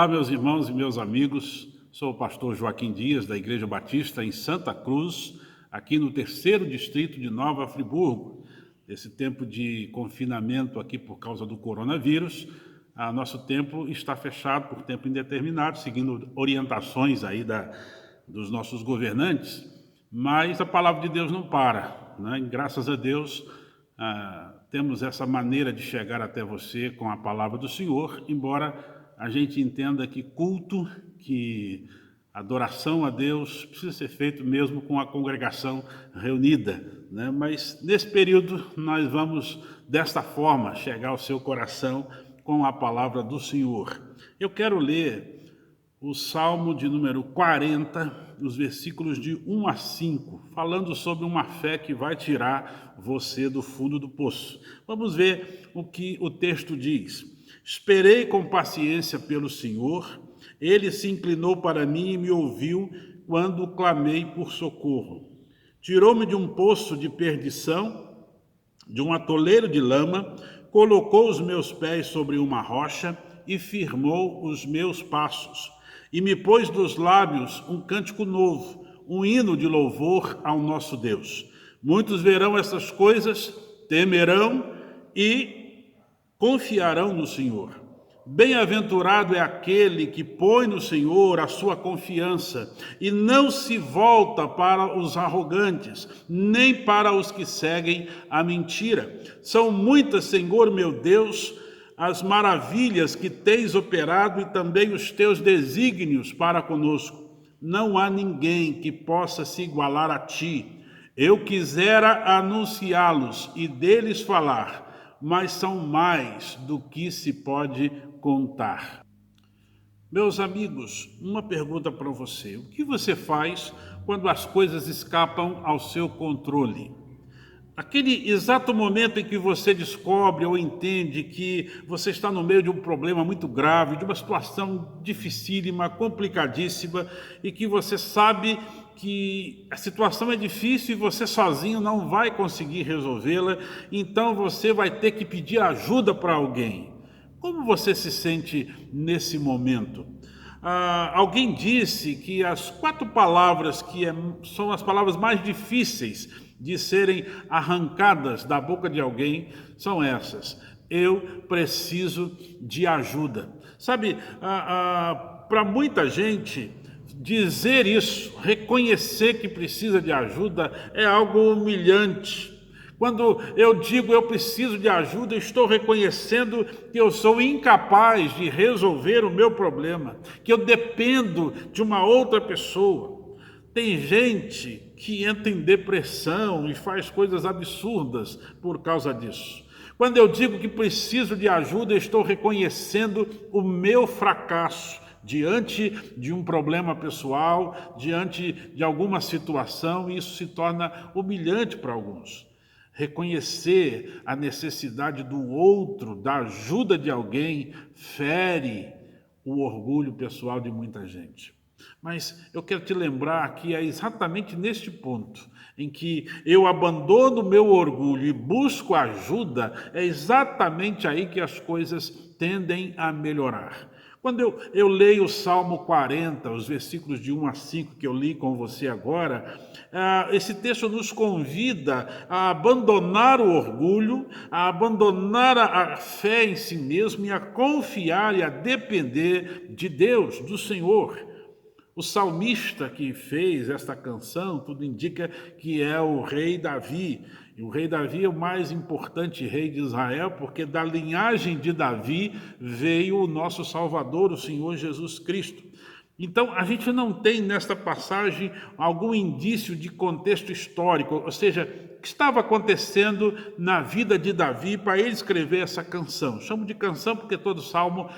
Olá, meus irmãos e meus amigos. Sou o pastor Joaquim Dias, da Igreja Batista em Santa Cruz, aqui no terceiro distrito de Nova Friburgo. Esse tempo de confinamento aqui por causa do coronavírus, nosso templo está fechado por tempo indeterminado, seguindo orientações aí dos nossos governantes, mas a palavra de Deus não para, né? E graças a Deus, temos essa maneira de chegar até você com a palavra do Senhor, embora a gente entenda que culto, que adoração a Deus precisa ser feito mesmo com a congregação reunida, né? Mas nesse período nós vamos desta forma chegar ao seu coração com a palavra do Senhor. Eu quero ler o Salmo de número 40, os versículos de 1 a 5, falando sobre uma fé que vai tirar você do fundo do poço. Vamos ver o que o texto diz. Esperei com paciência pelo Senhor, ele se inclinou para mim e me ouviu quando clamei por socorro. Tirou-me de um poço de perdição, de um atoleiro de lama, colocou os meus pés sobre uma rocha e firmou os meus passos. E me pôs dos lábios um cântico novo, um hino de louvor ao nosso Deus. Muitos verão essas coisas, temerão e confiarão no Senhor. Bem-aventurado é aquele que põe no Senhor a sua confiança e não se volta para os arrogantes, nem para os que seguem a mentira. São muitas, Senhor meu Deus, as maravilhas que tens operado e também os teus desígnios para conosco. Não há ninguém que possa se igualar a ti. Eu quisera anunciá-los e deles falar, mas são mais do que se pode contar. Meus amigos, uma pergunta para você. O que você faz quando as coisas escapam ao seu controle? Aquele exato momento em que você descobre ou entende que você está no meio de um problema muito grave, de uma situação dificílima, complicadíssima, e que você sabe que a situação é difícil e você sozinho não vai conseguir resolvê-la, então você vai ter que pedir ajuda para alguém. Como você se sente nesse momento? Alguém disse que as 4 palavras que são as palavras mais difíceis de serem arrancadas da boca de alguém são essas: eu preciso de ajuda. Sabe, para muita gente, dizer isso, reconhecer que precisa de ajuda é algo humilhante. Quando eu digo eu preciso de ajuda, estou reconhecendo que eu sou incapaz de resolver o meu problema, que eu dependo de uma outra pessoa. Tem gente que entra em depressão e faz coisas absurdas por causa disso. Quando eu digo que preciso de ajuda, eu estou reconhecendo o meu fracasso diante de um problema pessoal, diante de alguma situação, e isso se torna humilhante para alguns. Reconhecer a necessidade do outro, da ajuda de alguém, fere o orgulho pessoal de muita gente. Mas eu quero te lembrar que é exatamente neste ponto em que eu abandono o meu orgulho e busco ajuda, é exatamente aí que as coisas tendem a melhorar. Quando eu leio o Salmo 40, os versículos de 1 a 5 que eu li com você agora, esse texto nos convida a abandonar o orgulho, a abandonar a fé em si mesmo e a confiar e a depender de Deus, do Senhor. O salmista que fez esta canção, tudo indica que é o rei Davi. E o rei Davi é o mais importante rei de Israel, porque da linhagem de Davi veio o nosso Salvador, o Senhor Jesus Cristo. Então, a gente não tem nesta passagem algum indício de contexto histórico, ou seja, o que estava acontecendo na vida de Davi para ele escrever essa canção. Chamo de canção porque todo salmo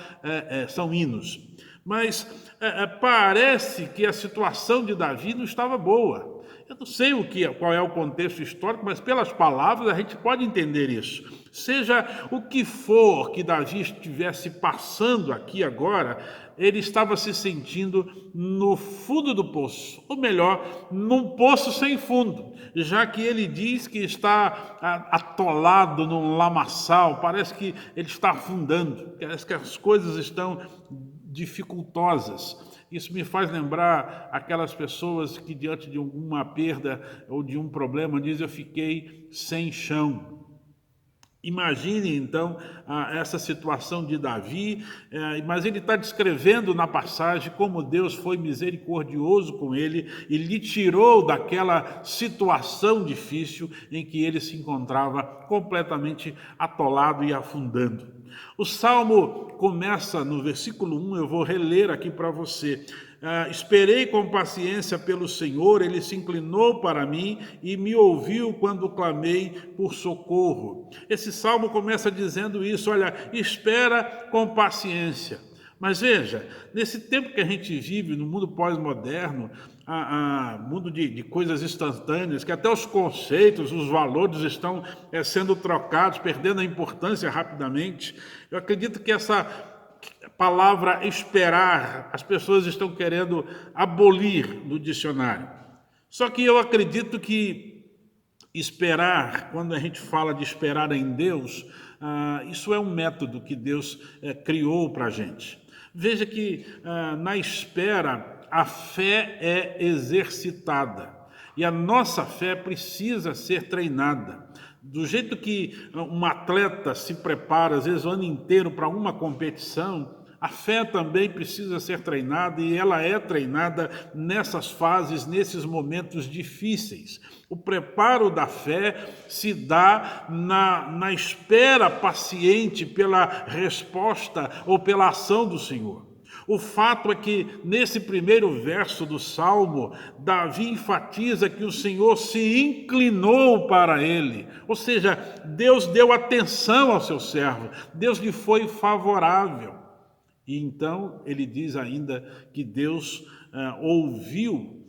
são hinos. Mas parece que a situação de Davi não estava boa. Eu não sei qual é o contexto histórico, mas pelas palavras a gente pode entender isso. Seja o que for que Davi estivesse passando aqui agora, ele estava se sentindo no fundo do poço, ou melhor, num poço sem fundo, já que ele diz que está atolado num lamaçal, parece que ele está afundando, parece que as coisas estão dificultosas. Isso me faz lembrar aquelas pessoas que diante de alguma perda ou de um problema dizem: eu fiquei sem chão. Imagine então essa situação de Davi, mas ele está descrevendo na passagem como Deus foi misericordioso com ele e lhe tirou daquela situação difícil em que ele se encontrava completamente atolado e afundando. O Salmo começa no versículo 1, eu vou reler aqui para você. Esperei com paciência pelo Senhor, ele se inclinou para mim e me ouviu quando clamei por socorro. Esse salmo começa dizendo isso, olha, espera com paciência. Mas veja, nesse tempo que a gente vive, no mundo pós-moderno, mundo de coisas instantâneas, que até os conceitos, os valores estão sendo trocados, perdendo a importância rapidamente, eu acredito que essa palavra esperar, as pessoas estão querendo abolir do dicionário. Só que eu acredito que esperar, quando a gente fala de esperar em Deus, isso é um método que Deus criou para a gente. Veja que na espera a fé é exercitada e a nossa fé precisa ser treinada. Do jeito que um atleta se prepara, às vezes o ano inteiro, para uma competição, a fé também precisa ser treinada e ela é treinada nessas fases, nesses momentos difíceis. O preparo da fé se dá na espera paciente pela resposta ou pela ação do Senhor. O fato é que, nesse primeiro verso do Salmo, Davi enfatiza que o Senhor se inclinou para ele. Ou seja, Deus deu atenção ao seu servo, Deus lhe foi favorável. E então ele diz ainda que Deus ouviu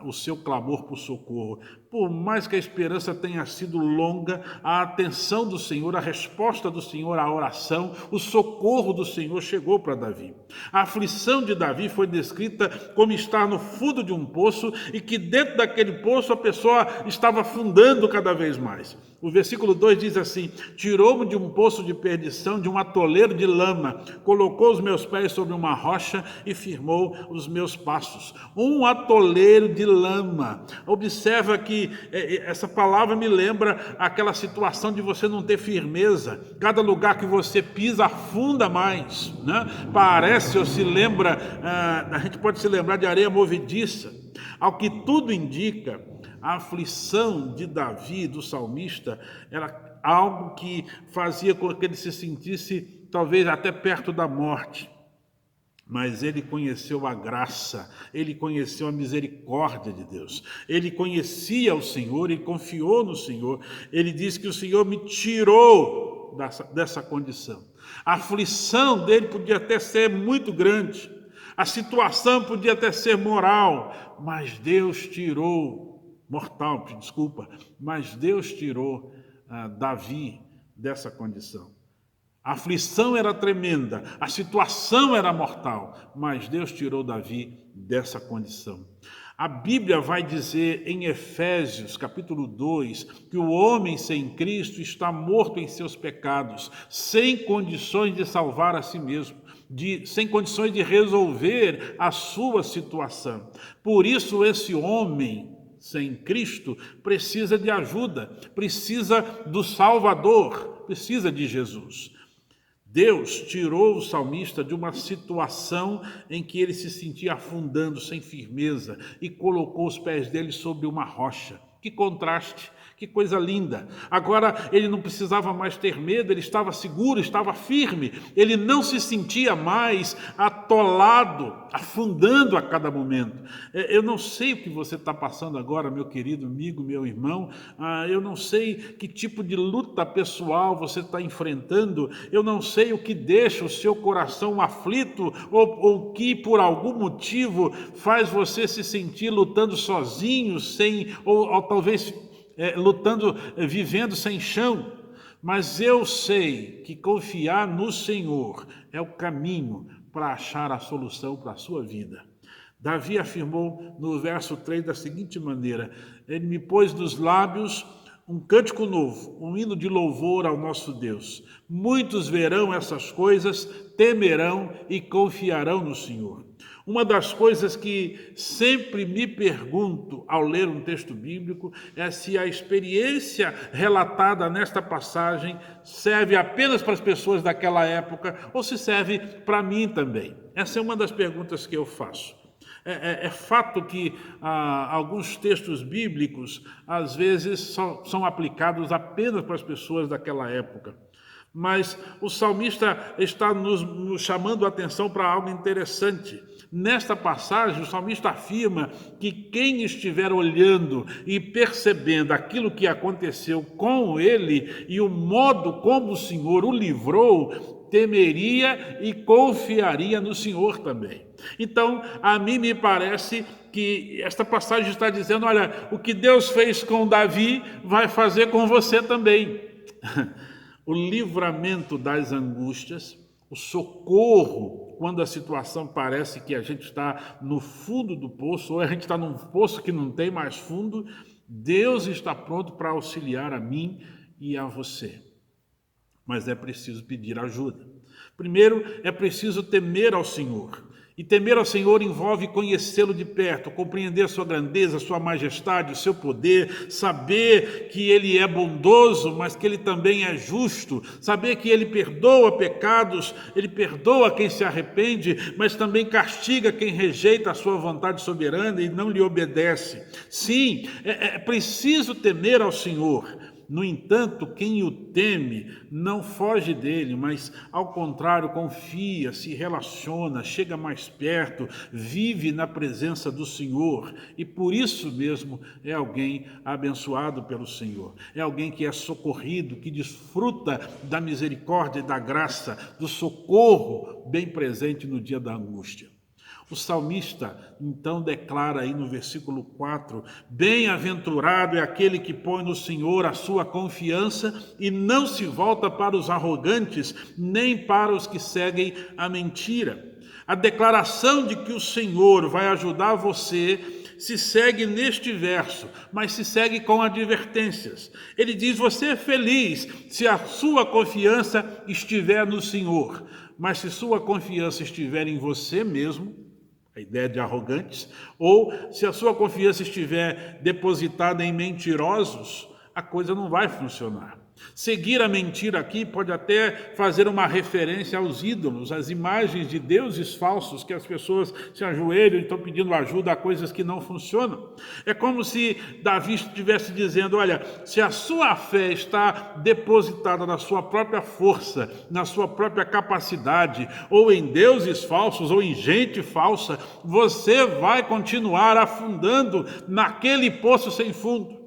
o seu clamor por socorro. Por mais que a esperança tenha sido longa, a atenção do Senhor, a resposta do Senhor à oração, o socorro do Senhor chegou para Davi. A aflição de Davi foi descrita como estar no fundo de um poço e que dentro daquele poço a pessoa estava afundando cada vez mais. O versículo 2 diz assim: tirou-me de um poço de perdição, de um atoleiro de lama, colocou os meus pés sobre uma rocha e firmou os meus passos. Um atoleiro de lama. Observa que essa palavra me lembra aquela situação de você não ter firmeza. Cada lugar que você pisa afunda mais, né? Parece ou se lembra, a gente pode se lembrar de areia movediça. Ao que tudo indica, a aflição de Davi, do salmista, era algo que fazia com que ele se sentisse talvez até perto da morte. Mas ele conheceu a graça, ele conheceu a misericórdia de Deus, ele conhecia o Senhor e confiou no Senhor. Ele diz que o Senhor me tirou dessa condição. A aflição dele podia até ser muito grande, a situação podia até ser moral, mas Deus tirou, mas Deus tirou Davi dessa condição. A aflição era tremenda, a situação era mortal, mas Deus tirou Davi dessa condição. A Bíblia vai dizer em Efésios, capítulo 2, que o homem sem Cristo está morto em seus pecados, sem condições de salvar a si mesmo, sem condições de resolver a sua situação. Por isso esse homem sem Cristo precisa de ajuda, precisa do Salvador, precisa de Jesus. Deus tirou o salmista de uma situação em que ele se sentia afundando sem firmeza e colocou os pés dele sobre uma rocha. Que contraste, que coisa linda. Agora ele não precisava mais ter medo, ele estava seguro, estava firme. Ele não se sentia mais atolado, afundando a cada momento. Eu não sei o que você está passando agora, meu querido amigo, meu irmão. Eu não sei que tipo de luta pessoal você está enfrentando. Eu não sei o que deixa o seu coração aflito ou que por algum motivo faz você se sentir lutando sozinho, ou talvez lutando, vivendo sem chão. Mas eu sei que confiar no Senhor é o caminho para achar a solução para a sua vida. Davi afirmou no verso 3 da seguinte maneira: ele me pôs nos lábios um cântico novo, um hino de louvor ao nosso Deus. Muitos verão essas coisas, temerão e confiarão no Senhor. Uma das coisas que sempre me pergunto ao ler um texto bíblico é se a experiência relatada nesta passagem serve apenas para as pessoas daquela época ou se serve para mim também. Essa é uma das perguntas que eu faço. É fato que alguns textos bíblicos, às vezes, são aplicados apenas para as pessoas daquela época. Mas o salmista está nos chamando a atenção para algo interessante. Nesta passagem, o salmista afirma que quem estiver olhando e percebendo aquilo que aconteceu com ele e o modo como o Senhor o livrou, temeria e confiaria no Senhor também. Então, a mim me parece que esta passagem está dizendo, olha, o que Deus fez com Davi vai fazer com você também. O livramento das angústias, o socorro quando a situação parece que a gente está no fundo do poço ou a gente está num poço que não tem mais fundo, Deus está pronto para auxiliar a mim e a você. Mas é preciso pedir ajuda. Primeiro, é preciso temer ao Senhor. E temer ao Senhor envolve conhecê-lo de perto, compreender a sua grandeza, a sua majestade, o seu poder, saber que ele é bondoso, mas que ele também é justo, saber que ele perdoa pecados, ele perdoa quem se arrepende, mas também castiga quem rejeita a sua vontade soberana e não lhe obedece. Sim, é preciso temer ao Senhor. No entanto, quem o teme não foge dele, mas, ao contrário, confia, se relaciona, chega mais perto, vive na presença do Senhor. E por isso mesmo é alguém abençoado pelo Senhor. É alguém que é socorrido, que desfruta da misericórdia e da graça, do socorro bem presente no dia da angústia. O salmista, então, declara aí no versículo 4, bem-aventurado é aquele que põe no Senhor a sua confiança e não se volta para os arrogantes, nem para os que seguem a mentira. A declaração de que o Senhor vai ajudar você se segue neste verso, mas se segue com advertências. Ele diz, você é feliz se a sua confiança estiver no Senhor, mas se sua confiança estiver em você mesmo, a ideia de arrogantes, ou se a sua confiança estiver depositada em mentirosos, a coisa não vai funcionar. Seguir a mentira aqui pode até fazer uma referência aos ídolos, às imagens de deuses falsos que as pessoas se ajoelham e estão pedindo ajuda a coisas que não funcionam. É como se Davi estivesse dizendo, olha, se a sua fé está depositada na sua própria força, na sua própria capacidade, ou em deuses falsos, ou em gente falsa, você vai continuar afundando naquele poço sem fundo.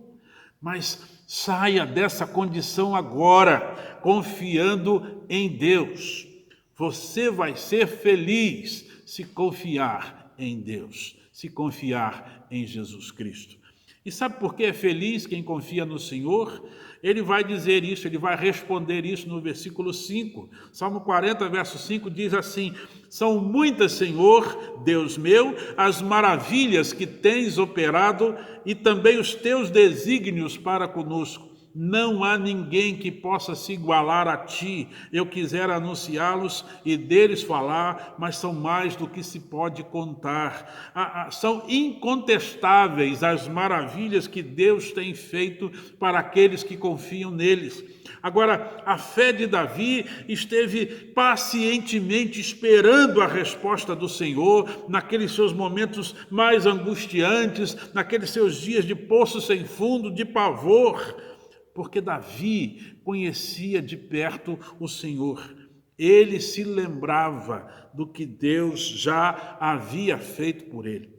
Mas saia dessa condição agora, confiando em Deus. Você vai ser feliz se confiar em Deus, se confiar em Jesus Cristo. E sabe por que é feliz quem confia no Senhor? Ele vai dizer isso, ele vai responder isso no versículo 5. Salmo 40, verso 5 diz assim, são muitas, Senhor, Deus meu, as maravilhas que tens operado e também os teus desígnios para conosco. Não há ninguém que possa se igualar a ti. Eu quisera anunciá-los e deles falar, mas são mais do que se pode contar. São incontestáveis as maravilhas que Deus tem feito para aqueles que confiam neles. Agora, a fé de Davi esteve pacientemente esperando a resposta do Senhor naqueles seus momentos mais angustiantes, naqueles seus dias de poço sem fundo, de pavor. Porque Davi conhecia de perto o Senhor. Ele se lembrava do que Deus já havia feito por ele.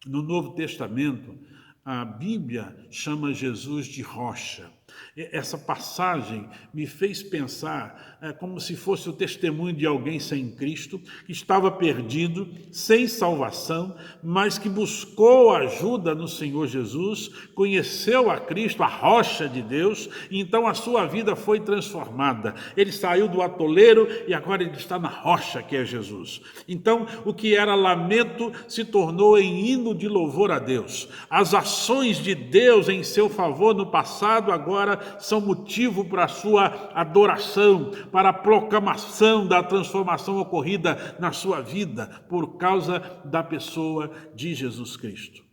No Novo Testamento, a Bíblia chama Jesus de rocha. Essa passagem me fez pensar como se fosse o testemunho de alguém sem Cristo, que estava perdido, sem salvação, mas que buscou ajuda no Senhor Jesus, conheceu a Cristo, a rocha de Deus, e então a sua vida foi transformada. Ele saiu do atoleiro e agora ele está na rocha que é Jesus. Então, o que era lamento se tornou em hino de louvor a Deus. As ações de Deus em seu favor no passado agora são motivo para a sua adoração, para a proclamação da transformação ocorrida na sua vida por causa da pessoa de Jesus Cristo.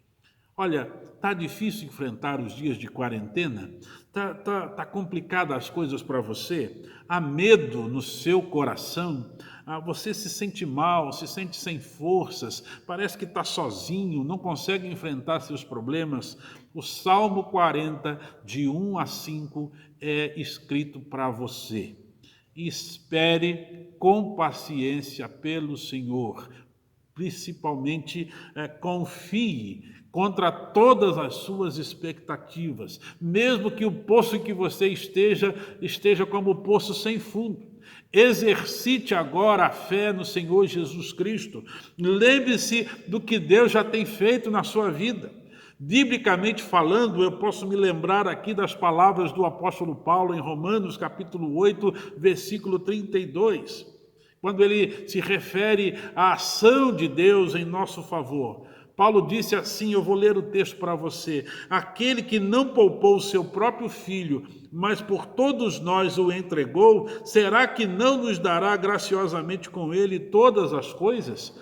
Olha, está difícil enfrentar os dias de quarentena? Tá complicadas as coisas para você? Há medo no seu coração? Você se sente mal, se sente sem forças, parece que está sozinho, não consegue enfrentar seus problemas? O Salmo 40, de 1 a 5, é escrito para você. Espere com paciência pelo Senhor, principalmente confie contra todas as suas expectativas, mesmo que o poço em que você esteja como o poço sem fundo. Exercite agora a fé no Senhor Jesus Cristo. Lembre-se do que Deus já tem feito na sua vida. Biblicamente falando, eu posso me lembrar aqui das palavras do apóstolo Paulo em Romanos capítulo 8, versículo 32, quando ele se refere à ação de Deus em nosso favor. Paulo disse assim, eu vou ler o texto para você: aquele que não poupou o seu próprio filho, mas por todos nós o entregou, será que não nos dará graciosamente com ele todas as coisas?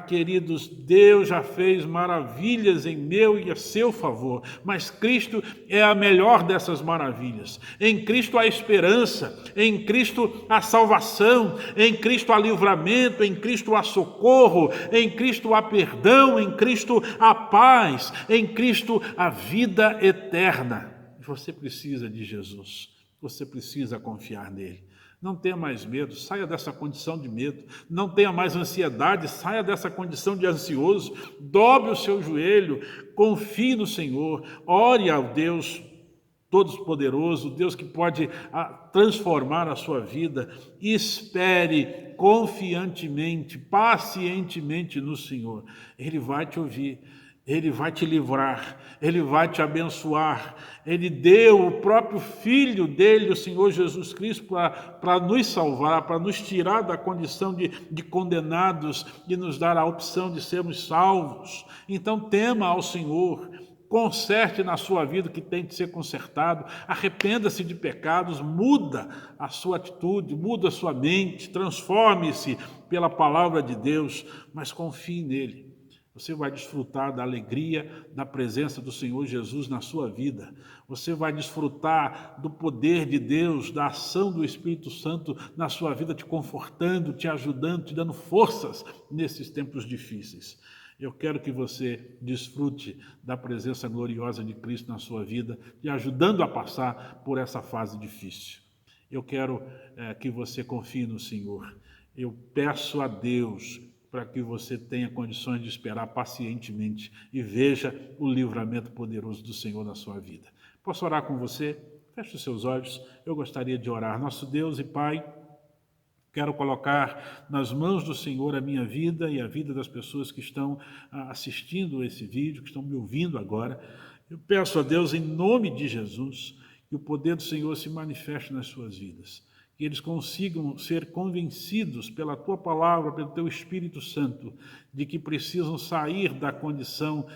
Queridos, Deus já fez maravilhas em meu e a seu favor, mas Cristo é a melhor dessas maravilhas. Em Cristo há esperança, em Cristo há salvação, em Cristo há livramento, em Cristo há socorro, em Cristo há perdão, em Cristo há paz, em Cristo há vida eterna. Você precisa de Jesus, você precisa confiar nele. Não tenha mais medo, saia dessa condição de medo. Não tenha mais ansiedade, saia dessa condição de ansioso. Dobre o seu joelho, confie no Senhor, ore ao Deus Todo-Poderoso, Deus que pode transformar a sua vida. Espere confiantemente, pacientemente no Senhor. Ele vai te ouvir. Ele vai te livrar, Ele vai te abençoar. Ele deu o próprio Filho dele, o Senhor Jesus Cristo, para nos salvar, para nos tirar da condição de condenados e nos dar a opção de sermos salvos. Então tema ao Senhor, conserte na sua vida o que tem de ser consertado, arrependa-se de pecados, muda a sua atitude, muda a sua mente, transforme-se pela palavra de Deus, mas confie nele. Você vai desfrutar da alegria da presença do Senhor Jesus na sua vida. Você vai desfrutar do poder de Deus, da ação do Espírito Santo na sua vida, te confortando, te ajudando, te dando forças nesses tempos difíceis. Eu quero que você desfrute da presença gloriosa de Cristo na sua vida, te ajudando a passar por essa fase difícil. Eu quero que você confie no Senhor. Eu peço a Deus para que você tenha condições de esperar pacientemente e veja o livramento poderoso do Senhor na sua vida. Posso orar com você? Feche os seus olhos, eu gostaria de orar. Nosso Deus e Pai, quero colocar nas mãos do Senhor a minha vida e a vida das pessoas que estão assistindo esse vídeo, que estão me ouvindo agora. Eu peço a Deus, em nome de Jesus, que o poder do Senhor se manifeste nas suas vidas, que eles consigam ser convencidos pela Tua Palavra, pelo Teu Espírito Santo, de que precisam sair da condição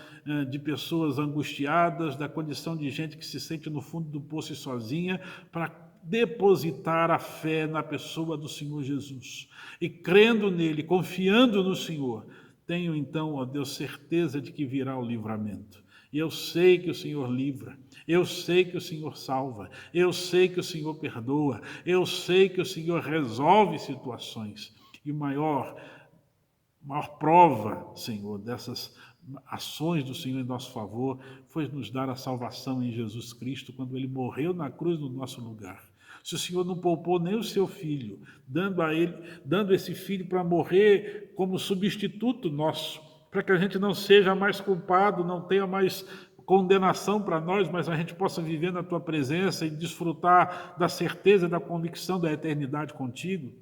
de pessoas angustiadas, da condição de gente que se sente no fundo do poço e sozinha, para depositar a fé na pessoa do Senhor Jesus. E crendo nele, confiando no Senhor, tenho então, ó Deus, certeza de que virá o livramento. E eu sei que o Senhor livra, eu sei que o Senhor salva, eu sei que o Senhor perdoa, eu sei que o Senhor resolve situações. E maior prova, Senhor, dessas ações do Senhor em nosso favor foi nos dar a salvação em Jesus Cristo, quando Ele morreu na cruz no nosso lugar. Se o Senhor não poupou nem o seu Filho, dando esse Filho para morrer como substituto nosso, para que a gente não seja mais culpado, não tenha mais condenação para nós, mas a gente possa viver na Tua presença e desfrutar da certeza, da convicção da eternidade contigo.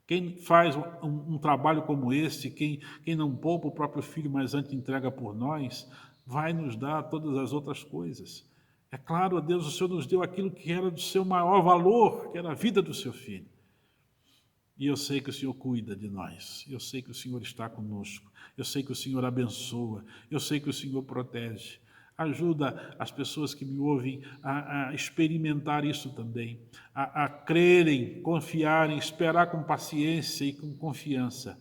Quem faz um trabalho como esse, quem não poupa o próprio Filho, mas antes entrega por nós, vai nos dar todas as outras coisas. É claro, ó Deus, o Senhor nos deu aquilo que era do seu maior valor, que era a vida do seu Filho. E eu sei que o Senhor cuida de nós, eu sei que o Senhor está conosco, eu sei que o Senhor abençoa, eu sei que o Senhor protege. Ajuda as pessoas que me ouvem a experimentar isso também, a crerem, confiarem, esperar com paciência e com confiança,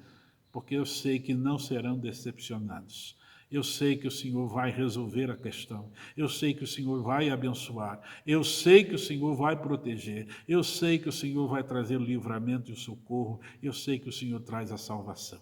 porque eu sei que não serão decepcionados. Eu sei que o Senhor vai resolver a questão. Eu sei que o Senhor vai abençoar. Eu sei que o Senhor vai proteger. Eu sei que o Senhor vai trazer o livramento e o socorro. Eu sei que o Senhor traz a salvação.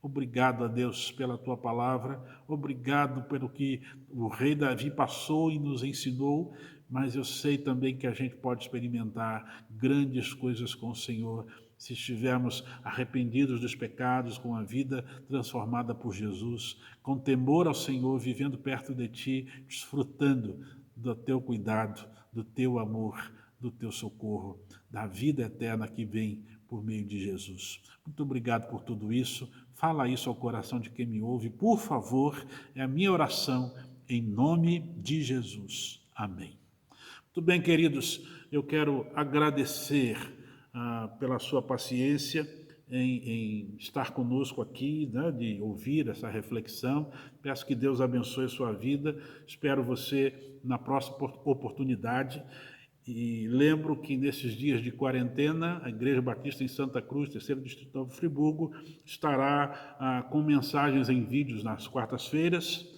Obrigado a Deus pela Tua palavra. Obrigado pelo que o rei Davi passou e nos ensinou. Mas eu sei também que a gente pode experimentar grandes coisas com o Senhor se estivermos arrependidos dos pecados, com a vida transformada por Jesus, com temor ao Senhor, vivendo perto de Ti, desfrutando do Teu cuidado, do Teu amor, do Teu socorro, da vida eterna que vem por meio de Jesus. Muito obrigado por tudo isso. Fala isso ao coração de quem me ouve, por favor, é a minha oração, em nome de Jesus. Amém. Muito bem, queridos, eu quero agradecer pela sua paciência em estar conosco aqui, né, de ouvir essa reflexão. Peço que Deus abençoe a sua vida. Espero você na próxima oportunidade. E lembro que nesses dias de quarentena, a Igreja Batista em Santa Cruz, terceiro distrito de Novo Friburgo, estará com mensagens em vídeos nas quartas-feiras,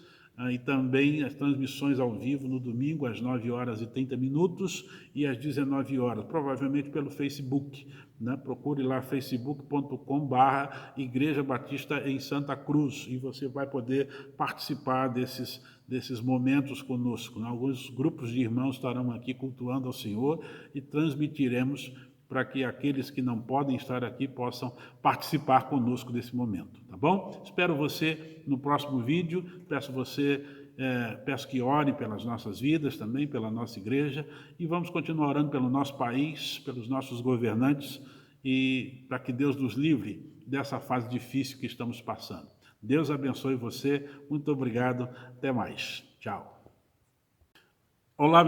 e também as transmissões ao vivo no domingo às 9h30 e às 19h, provavelmente pelo Facebook. Né? Procure lá facebook.com/Igreja Batista em Santa Cruz e você vai poder participar desses momentos conosco. Alguns grupos de irmãos estarão aqui cultuando ao Senhor e transmitiremos para que aqueles que não podem estar aqui possam participar conosco desse momento, tá bom? Espero você no próximo vídeo, peço que ore pelas nossas vidas também, pela nossa igreja, e vamos continuar orando pelo nosso país, pelos nossos governantes, e para que Deus nos livre dessa fase difícil que estamos passando. Deus abençoe você, muito obrigado, até mais, tchau. Olá.